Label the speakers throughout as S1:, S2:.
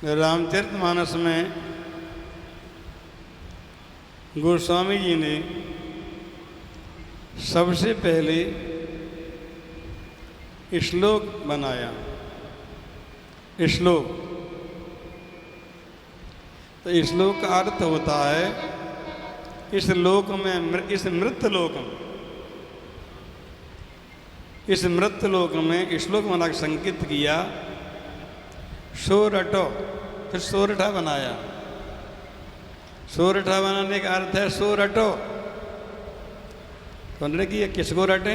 S1: रामचरितमानस में गोस्वामी जी ने सबसे पहले श्लोक बनाया। श्लोक तो श्लोक का अर्थ होता है इस लोक में, इस मृत लोक में, इस मृत लोक में श्लोक बना के संकेत किया। सोरठो, फिर सोरठा बनाया। सोरठा बनाने का अर्थ है सोरठो। तो उन्होंने किया किसको रटे?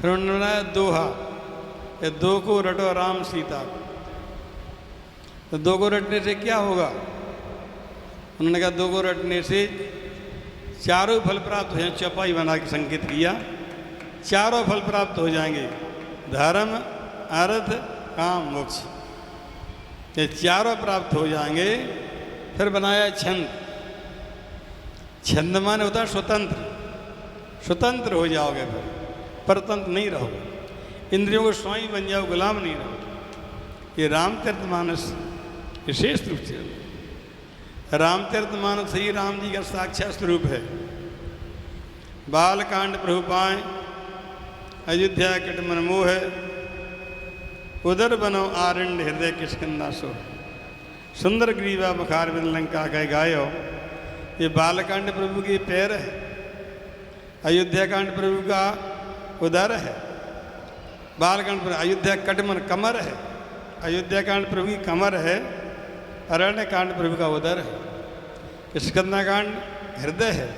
S1: फिर उन्होंने बनाया दोहा, ये दो को रटो राम सीता। तो दो को रटने से क्या होगा? उन्होंने कहा दो को रटने से चारों फल प्राप्त हो जाएंगे। चौपाई बना के संकेत किया, चारों फल प्राप्त हो जाएंगे, धर्म अर्थ काम मोक्ष, ये चारों प्राप्त हो जाएंगे। फिर बनाया छंद। छंद माने होता है स्वतंत्र, स्वतंत्र हो जाओगे, फिर परतंत्र नहीं रहोगे, इंद्रियों को स्वामी बन जाओ, गुलाम नहीं रहोगे। ये रामचरितमानस विशेष रूप से, रामचरितमानस ही राम जी का साक्षात स्वरूप है। बालकांड प्रभु पाए, अयोध्या कट मन मोह, उदर बनो आरण्य हृदय किष्किंधा सो। सुंदर ग्रीवा मुखार बिन लंका कह गायो। ये बालकांड प्रभु के पैर है, अयोध्या कांड प्रभु का उदर है। बालकांड प्रभु अयोध्या कट मन कमर है, अयोध्या कांड प्रभु की कमर है, अरण्य कांड प्रभु का उदर है। किष्किंधा कांड हृदय है।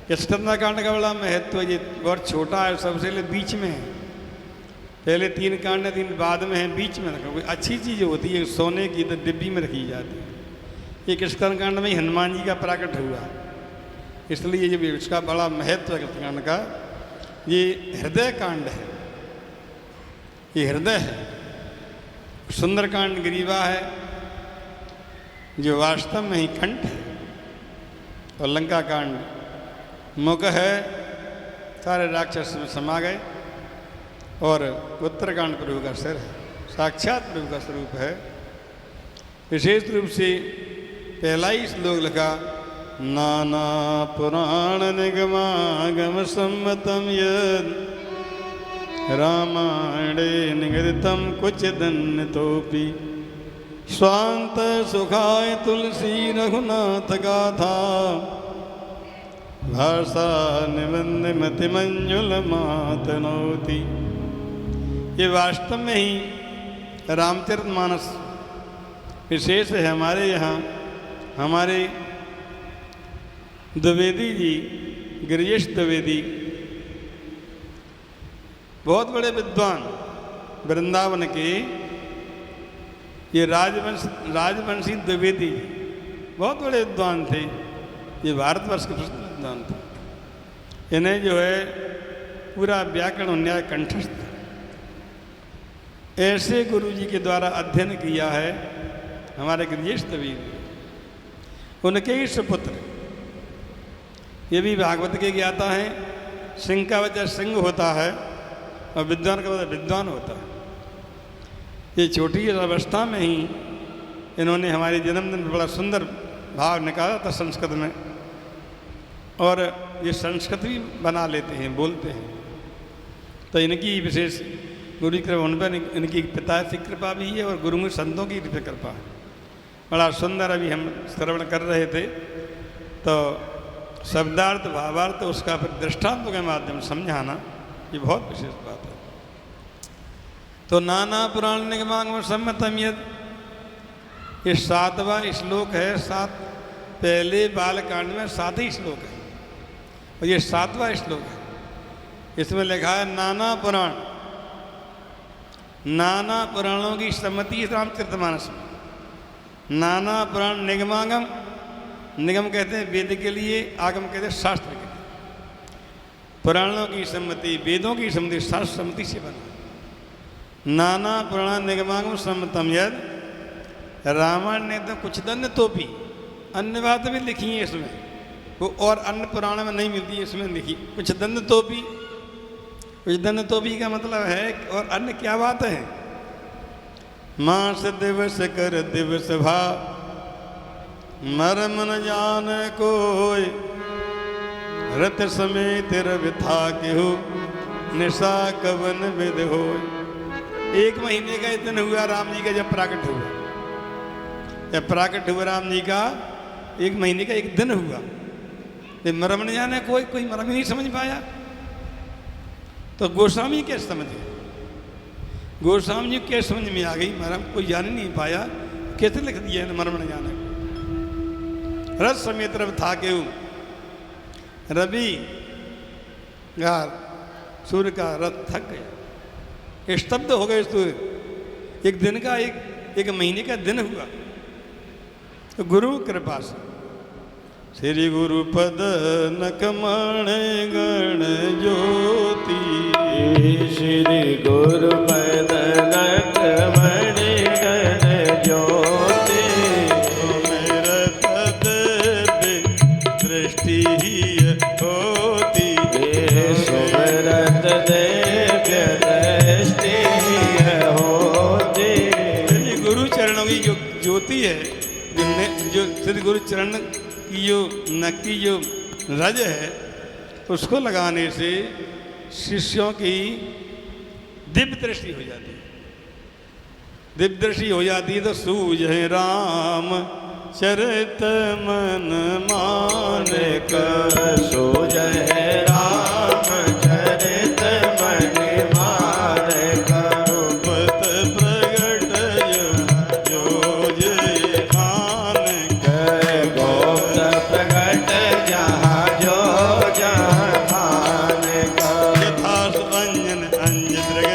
S1: किष्किंधा कांड का बड़ा महत्व है, ये बहुत छोटा है, सबसे लिए बीच में है। पहले 3 कांड है, 3 बाद में है, बीच में रखा। कोई अच्छी चीज़ होती है सोने की तो डिब्बी में रखी जाती है। ये किष्किंधा कांड में ही हनुमान जी का प्रकट हुआ, इसलिए ये इसका बड़ा महत्व है। किष्किंधा कांड का ये हृदय कांड है, ये हृदय है। सुंदरकांड ग्रीवा है, जो वास्तव में ही कंठ है। और लंका कांड मुख है, सारे राक्षस में समा गए। और उत्तरकांड प्रभु का सिर है, साक्षात प्रभु का स्वरूप है। विशेष रूप से पहला ही श्लोक लिखा, नाना पुराण निगमागम सम्मतम यद रामायणे निगदितम कुछ दन्नतोपि स्वांत सुखाय तुलसी रघुनाथ गाथा भाषा निबंध मति मंजुल मातनोति। ये वास्तव में ही रामचरितमानस विशेष है। हमारे यहाँ हमारे द्विवेदी जी, गिरिजेश द्विवेदी, बहुत बड़े विद्वान, वृंदावन के ये राजवंशी द्विवेदी बहुत बड़े विद्वान थे। ये भारतवर्ष के प्रसिद्ध विद्वान थे। इन्हें जो है पूरा व्याकरण न्याय कंठस्थ, ऐसे गुरु जी के द्वारा अध्ययन किया है हमारे गिरिजेश द्विवेदी। उनके ही सुपुत्र, ये भी भागवत के ज्ञाता हैं। सिंह का वजह सिंह होता है और विद्वान का वजह विद्वान होता है। ये छोटी अवस्था में ही इन्होंने हमारे जन्मदिन पर बड़ा सुंदर भाव निकाला था संस्कृत में, और ये संस्कृत भी बना लेते हैं, बोलते हैं। तो इनकी विशेष गुरु की कृपा, उन पर इनकी पिता की कृपा भी है और गुरु संतों की कृपा है। बड़ा सुंदर अभी हम श्रवण कर रहे थे, तो शब्दार्थ भावार्थ उसका फिर दृष्टांतों के माध्यम से समझाना, ये बहुत विशेष बात है। तो नाना पुराण निगमागम सम्मतम यद, ये 7वां श्लोक है। 7 पहले बालकांड में 7 ही श्लोक है और ये 7वां श्लोक है। इसमें लिखा है नाना पुराण, नाना पुराणों की सम्मति रामचरितमानस में। नाना पुराण निगमागम, निगम कहते हैं वेद के लिए, आगम कहते हैं शास्त्र के लिए। पुराणों की सम्मति, वेदों की सम्मति, शास्त्र सम्मति से बना। नाना पुराण निगमागम सम्मतम यद, रामायण ने तो कुछ दन्य तोपी, अन्य बात भी लिखी है इसमें, वो और अन्य पुराण में नहीं मिलती है, इसमें लिखी कुछ दन्य तोपी। कुछ दन्य तोपी का मतलब है और अन्य क्या बात है? मास दिवस कर दिवस भा, मरम न जान कोय, रत समेत रवि था केहू, निशा कवन विद होय। एक महीने का दिन हुआ राम जी का जब प्राकट हुआ, जब प्राकट हुआ राम जी का, एक महीने का एक दिन हुआ। मरम न जाने कोई, कोई मरम ही नहीं समझ पाया। तो गोस्वामी कैसे समझे? गोस्वामी जी कैसे समझ में आ गई मरम? कोई जान ही नहीं पाया, कैसे लिख दिया मरम न जाने। रथ समेत रवि था केहू, रवि गार सूर्य का रथ थक गया, स्तब्ध हो गए सूर्य। एक दिन का एक महीने का दिन हुआ। तो गुरु कृपा से श्री गुरु पद नकमण गण ज्योति,
S2: श्री गुरु पद नकमण गण ज्योति,
S1: मेरा तद दृष्टि होती,
S2: सुमरत दिव्य दृष्टि होती।
S1: गुरु चरणों की जो ज्योति है, जो श्री गुरु चरण की जो नक्की जो रज है, उसको लगाने से शिष्यों की दिव्य दृष्टि हो जाती है। दिव्य दृष्टि हो जाती है तो सूझे राम चरित मन मान कर,
S2: सूझे राम चरित मन मान कर,
S1: पत प्रगट जो जय खान
S2: कर, गोप्त प्रगट जहाँ जो जहाँ खान कर,
S1: यथास अंजन अंज दृग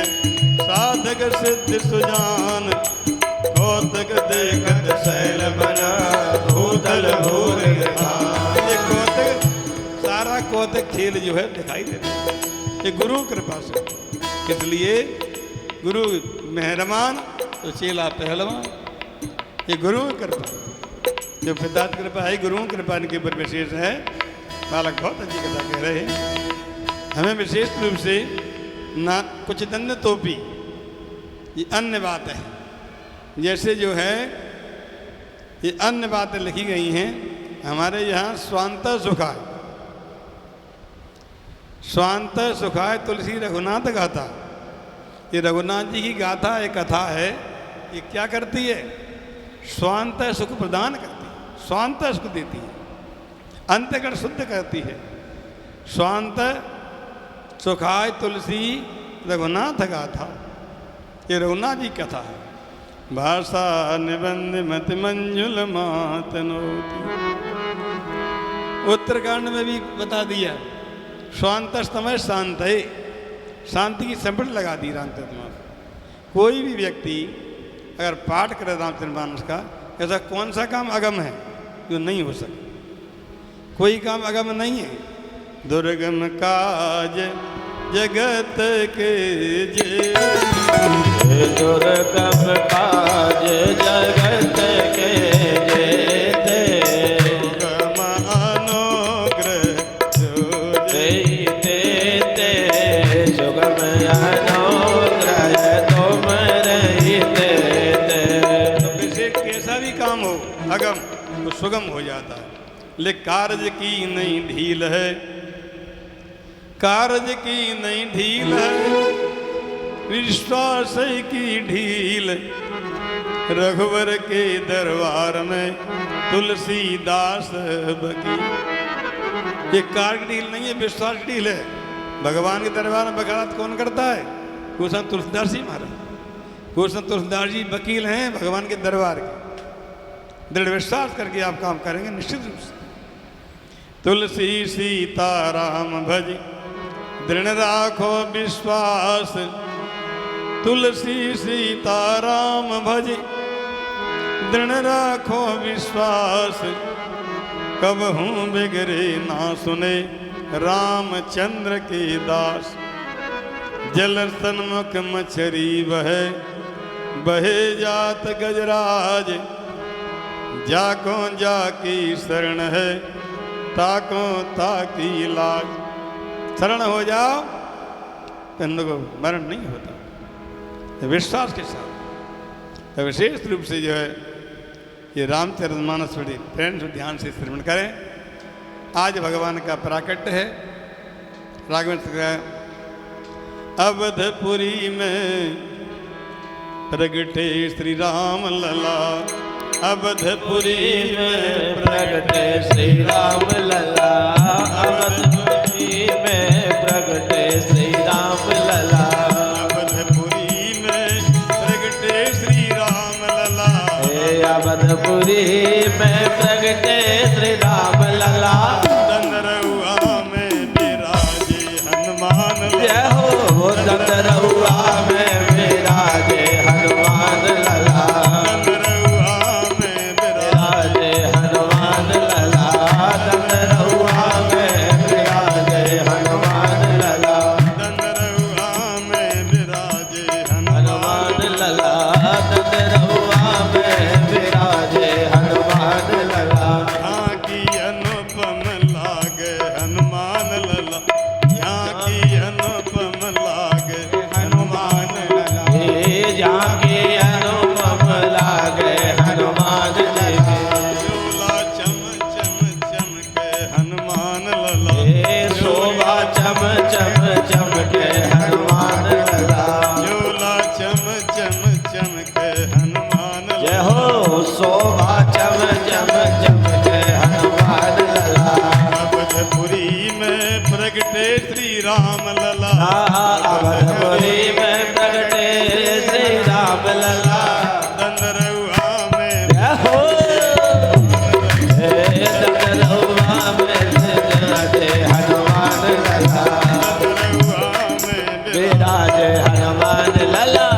S1: साधक सिद्ध सुजान, कौतक देखत
S2: शैल बना भूतल भूर
S1: ये कौतक, सारा कौतक खेल जो है दिखाई देता है ये गुरु कृपा से। इसलिए गुरु मेहरबान तो चेला पहलवान। ये गुरु कृपा, जो पिता की कृपा है, गुरुओं की कृपा इनके ऊपर विशेष है। बालक बहुत अच्छी कथा कह रहे हैं। हमें विशेष रूप से ना कुछ दंड तोपी, ये अन्य बात है। जैसे जो है ये अन्य बातें लिखी गई हैं हमारे यहाँ। स्वांत सुखाय, स्वांत सुखाय तुलसी रघुनाथ गाथा, ये रघुनाथ जी की गाथा एक कथा है। ये क्या करती है? स्वांत सुख प्रदान करती है, स्वांत सुख देती है, अंतःकरण शुद्ध करती है। स्वांत सुखाय तुलसी रघुनाथ गाथा, ये रघुनाथ जी कथा है। भाषा निबंध मत मंजुल मातनोति, उत्तरकांड में भी बता दिया। शांत समय शांत है, शांति की संपट लगा दी रामचरितमानस। कोई भी व्यक्ति अगर पाठ करे रामचरितमानस का, ऐसा कौन सा काम अगम है जो नहीं हो सकता? कोई काम अगम नहीं है। दुर्गम काज जगत के जे,
S2: दुर्गम काज जगत के जेते,
S1: सुगम अनुग्रह जो
S2: देते, सुगम अनुग्रह तुम रही देते।
S1: विशेष कैसा भी काम हो अगम तो सुगम हो जाता है। लेकिन कार्य की नहीं ढील है, कार्य की नहीं ढील है, विश्वास की ढील। रघुवर के दरबार में तुलसीदास बकी, ये कार्य की ढील नहीं है, विश्वास की ढील है। भगवान के दरबार में वकालत कौन करता है? गोस्वामी तुलसीदास जी महाराज। गोस्वामी तुलसीदास जी वकील हैं भगवान के दरबार के। दृढ़ विश्वास करके आप काम करेंगे निश्चित रूप से। तुलसी सीताराम भज दृढ़ राखो विश्वास, तुलसी सीताराम भज दृढ़ राखो विश्वास। कबहूँ बिगड़े ना सुने रामचंद्र के दास। जल सन्मुख मछरी बहे जात गजराज। जाको जाकी शरण है, ताको ताकी लाज। शरण हो जाओ तो इन लोगों को मरण नहीं होता। विश्वास के साथ तो विशेष रूप से जो है ये रामचरितमानस बड़ी प्रेम से ध्यान से श्रवण करें। आज भगवान का प्राकट्य है। राघवेंद्र का अवधपुरी में प्रगटे श्री राम लला, अवधपुरी में
S2: प्रगटे श्री राम लला, अवधपुरी में प्रगटे श्री राम लला,
S1: अवधपुरी में प्रगटे श्री राम लला,
S2: हे अवधपुरी में प्रगटे श्री राम लला,
S1: चंद्रउआ में विराजे हनुमान
S2: जय
S1: लला,
S2: हो चंद्रउआ में विराजे हनुमान लला,
S1: चंद्रउआ में विराजे
S2: विराजे हनुमान लला, चंद्रउआ में विराजे हनुमान लला,
S1: चंद्रउआ में विराजे
S2: हनुमान लला, चंद्रउआ में विराजे हनुमान लला,
S1: यहाँ की अनुपम लागे हनुमान लला, यहाँ की अनुपम लागे हनुमान लला,
S2: हे जाके अनुपम लागे हनुमान लला,
S1: झूला चम चम चमके हनुमान लला,
S2: हे शोभा चम चम चमके हनुमान लला,
S1: झूला चम चम चमके हनुमान
S2: जय
S1: लला,
S2: हो शोभा चम चम चमके हनुमान लला,
S1: अवधपुरी में प्रगटे श्री राम लला,
S2: अवधपुरी में प्रगटे श्री राम लला,
S1: चंद्रउआ में
S2: जय हो हे चंद्रउआ में विराजे हनुमान लला,
S1: चंद्रउआ में
S2: विराजे हनुमान लला,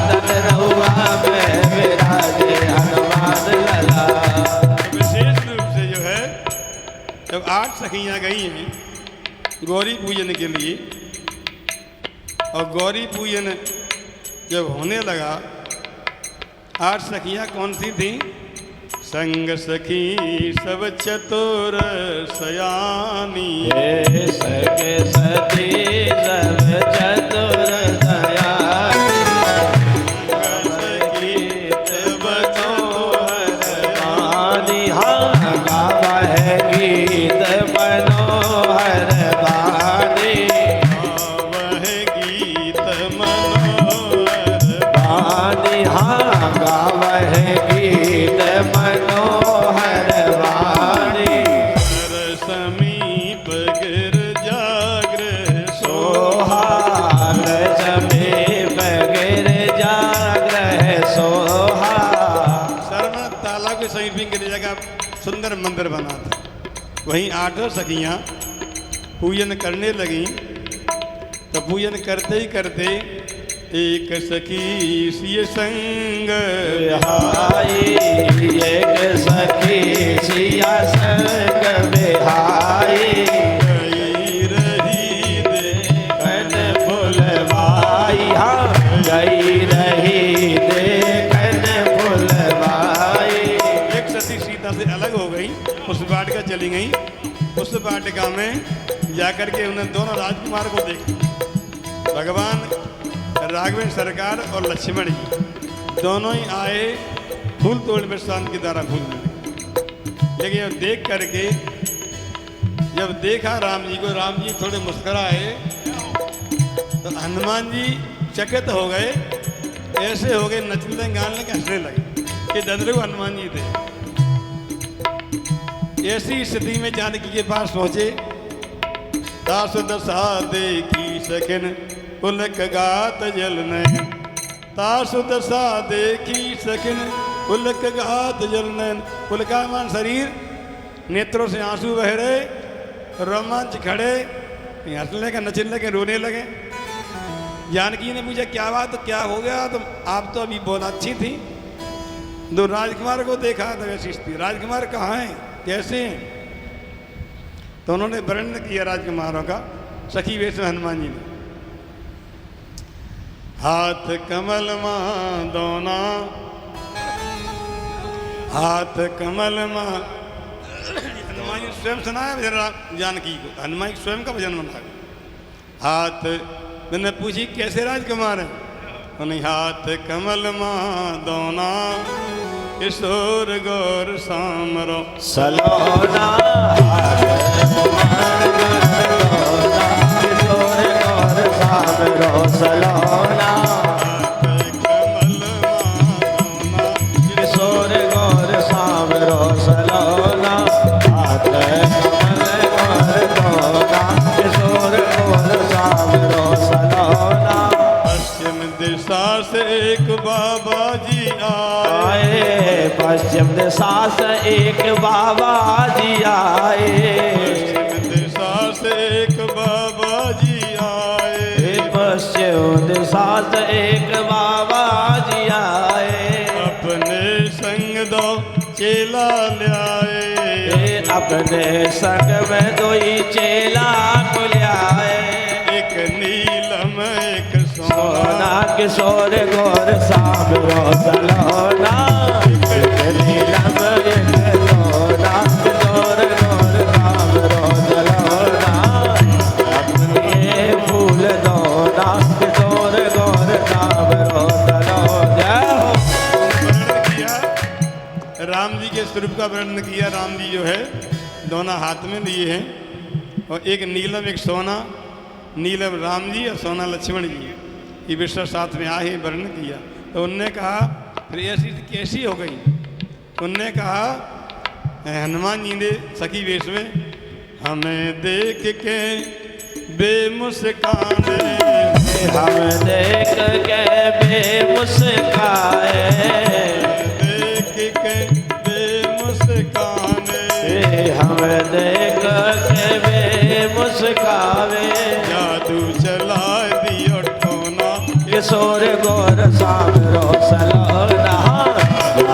S2: चंद्रउआ में विराजे हनुमान लला,
S1: विशेष रूप से जो है जब 8 सखियां गई हैं गौरी पूजन के लिए, और गौरी पूजन जब होने लगा 8 सखियां कौन सी थी? संग सखी सब चतुर सयानी,
S2: हे सके सती सब चतुर दयानी, गीत मनोहर वाणी, हाँ गावा है गीत मनोहर वाणी,
S1: वह गीत मनोहर
S2: वाणी, हाँ गावा है गीत मनोहर वाणी,
S1: हर समीप गिर जागृह
S2: सोहार समीप गिर जाग्रह सोहा,
S1: सरवण तालाब के समीप गिरिजा का सुंदर मंदिर बना था। वहीं 8 सखियां पूजन करने लगी। तो पूजन करते ही करते एक सखी सिय संग
S2: बिहाई, एक सखी सिया संग बिहाई,
S1: गई रही
S2: कन फुलवाई, हाँ गई रही देखन फुलवाई,
S1: एक सती सीता से अलग हो गई, उस वाटिका चली गई। उस वाटिका में जाकर के उन्हें दोनों राजकुमार को देखा। भगवान राघवेंद्र सरकार और लक्ष्मण जी दोनों ही आए फूल तोड़ने में शांत के द्वारा फूल मिले। लेकिन जब देख करके जब देखा राम जी को, राम जी थोड़े मुस्कुराए तो हनुमान जी चकित हो गए, ऐसे हो गए नचने गाने के हंसने लगे कि दंद्रु हनुमान जी थे। ऐसी स्थिति में जानकी के पास पहुंचे। दास दशा देखी सखिन पुलक गात जल नयन, तास दशा देखी सखिन पुलक गात जल नयन। पुलकामान शरीर, नेत्रों से आंसू बह रहे, रोमांच खड़े, हंसने लगे, नचने लगे, रोने लगे। जानकी ने पूछा क्या बात, क्या हो गया? तो आप तो अभी बहुत अच्छी थी। दो राजकुमार को देखा था वैसी स्थिति। राजकुमार कहाँ हैं, कैसे हैं? तो उन्होंने वर्णन किया राजकुमारों का सखी वेश में हनुमान जी ने। हाथ कमल मां दोना, हाथ कमल मां। हनुमान जी स्वयं सुनाया भजन जानकी को, हनुमान जी स्वयं का भजन बनाया। हाथ, मैंने पूछी कैसे राजकुमार है? उन हाथ कमल मां दोना किशोर गौर सामरो
S2: सलोना किशोर गौर सामरो सलोना किशोर गौर सामरो सलोना हाथ कमल गौर दोना किशोर गौर सामरो सलोना।
S1: पश्चिम दिशा से एक बाबा जी आए,
S2: पश्चिम दिशा से एक बाबा जी आए,
S1: पश्चिम दिशा से एक बाबा जी आए,
S2: पश्चिम दिशा से एक बाबा जी आए,
S1: अपने संग दो चेला ल्याए,
S2: अपने संग में दोई चेला को ल्याए,
S1: एक नीलम एक
S2: सोना किशोर गौर सामरो सलोना, एक नीलम एक सोना किशोर गौर सामरो सलोना, अपने फूल दोना किशोर गौर सामरो सलोना।
S1: वर्णन किया, राम जी के स्वरूप का वर्णन किया। राम जी जो है दोनों हाथ में लिए हैं और एक नीलम एक सोना, नीलम राम जी और सोना लक्ष्मण जी, ये विश्व साथ में आए वर्णन किया। तो उनने कहा फिर ऐसी कैसी हो गई? उनने कहा हनुमान जी ने सखी वेश में हमें देख के बेमुस्काने,
S2: हम देख के बेमुस्काए,
S1: देख के बेमुस्काने,
S2: हम देख के बेमुस्कावे,
S1: जादू चला दियो ठोना
S2: किशोर गौर सामरो सलोना,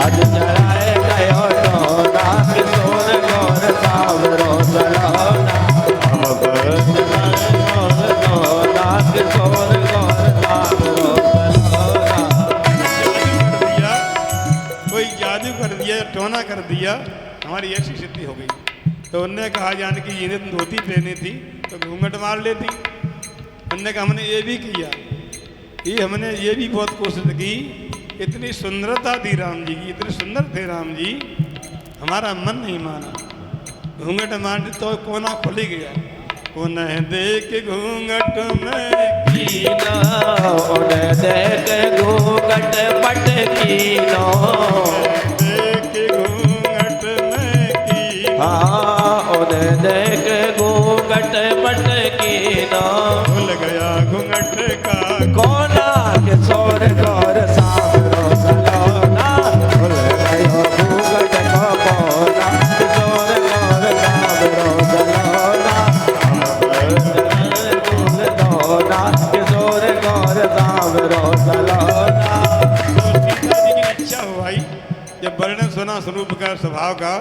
S2: आज चढ़ाए गयो टोना किशोर गौर सामरो सलोना, किशोर गौर सामरो सलोना।
S1: कोई जादू कर दिया, टोना कर दिया, हमारी ऐसी स्थिति हो गई। तो उनने कहा जानकी जी ने धोती पहनी थी तो घूंघट मार लेती। उनने कहा हमने ये भी किया, ये हमने ये भी बहुत कोशिश की, इतनी सुंदरता थी राम जी की, इतने सुंदर थे राम जी, हमारा मन नहीं माना। घूंघट मार तो कोना खुल ही गया, उन्हें देख घूंघट में
S2: कीनो, उन्हें देख घूंघट पट कीनो,
S1: देख घूंघट में की,
S2: हाँ उन्हें देख घूंघट पट कीनो,
S1: खुल गया घूंघट का
S2: कोना किशोर गौर सामरो सलोना, खुल गयो घूंघट को कोना किशोर गौर सामरो सलोना, फूल दोना किशोर गौर सामरो सलोना।
S1: सीता जी की इच्छा हुआ ही, जब वर्णन सुना स्वरूप का स्वभाव का,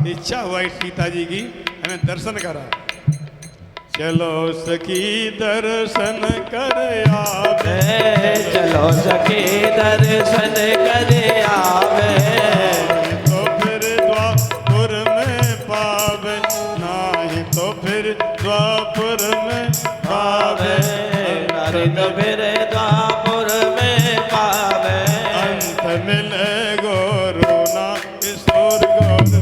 S1: इच्छा हुआ ही सीता जी की हमें दर्शन करा। चलो सखी दर्शन कर आवे,
S2: चलो सखी दर्शन कर आवे,
S1: तो फिर द्वापुर में पावे, नाही तो फिर द्वापुर में पावे,
S2: नारी तो फिर द्वापुर में पावे,
S1: अंत मिले गोरुना किशोर गौर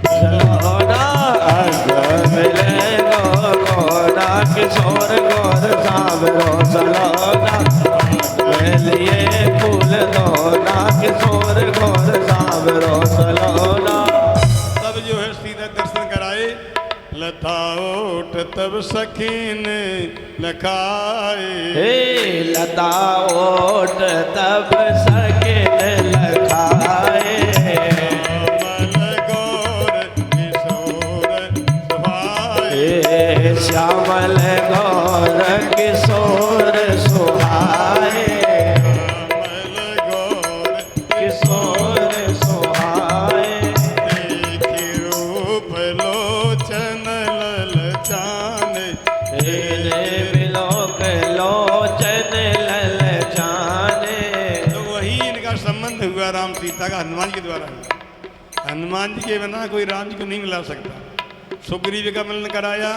S2: सलोना, अंत मिले गोना किशोर गौर सामरो सलोना, लिए फूल दोना किशोर गौर सामरो सलोना।
S1: तब जो है सीधा दर्शन कराए, लता ओट तब सखीन लखाए,
S2: हे लता ओट तब सकिन लखाए,
S1: श्यामल गौर किशोर सुहाए,
S2: श्यामल गौर किशोर सुहाए,
S1: श्यामल गौर
S2: किशोर सुहाए,
S1: देखी रूप लोचन ललचाने,
S2: बिलोक लोचन ललचाने।
S1: तो वही इनका संबंध हुआ राम सीता का हनुमान के द्वारा। हनुमान जी के बिना कोई राम जी को नहीं मिला सकता। सुग्रीव का मिलन कराया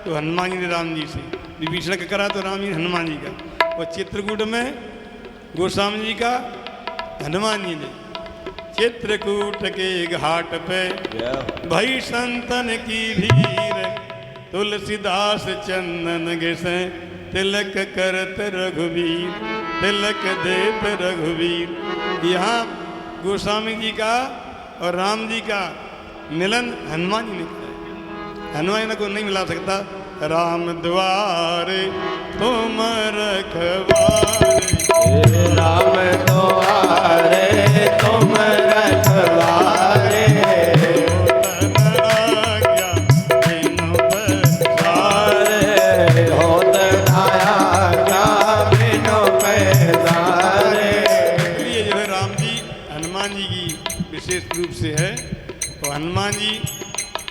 S1: तो हनुमान जी ने राम जी से, विभीषण का करा तो राम जी ने हनुमान जी का। और चित्रकूट में गोस्वामी जी का हनुमान जी ने चित्रकूट के घाट पे भई संतन की भीड़, तुलसीदास चंदन घिसे तिलक करत रघुवीर, तिलक देत रघुवीर। यहाँ गोस्वामी जी का और राम जी का मिलन हनुमान जी ने किया। हनुमान जी को नहीं मिला सकता। राम द्वारे तुम रखवारे,
S2: राम द्वारे तुम रखवारे, होत न आज्ञा बिनु पैसारे।
S1: ये जो है राम जी हनुमान जी की विशेष रूप से है। तो हनुमान जी,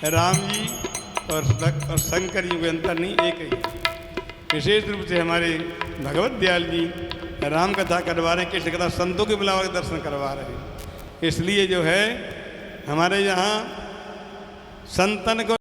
S1: राम जी और शंकर जी को अंतर नहीं, एक ही। विशेष रूप से हमारे भगवत दयाल जी राम कथा करवा रहे हैं, कृष्ण कथा संतों के बुलावा के दर्शन करवा रहे हैं। इसलिए जो है हमारे यहाँ संतन को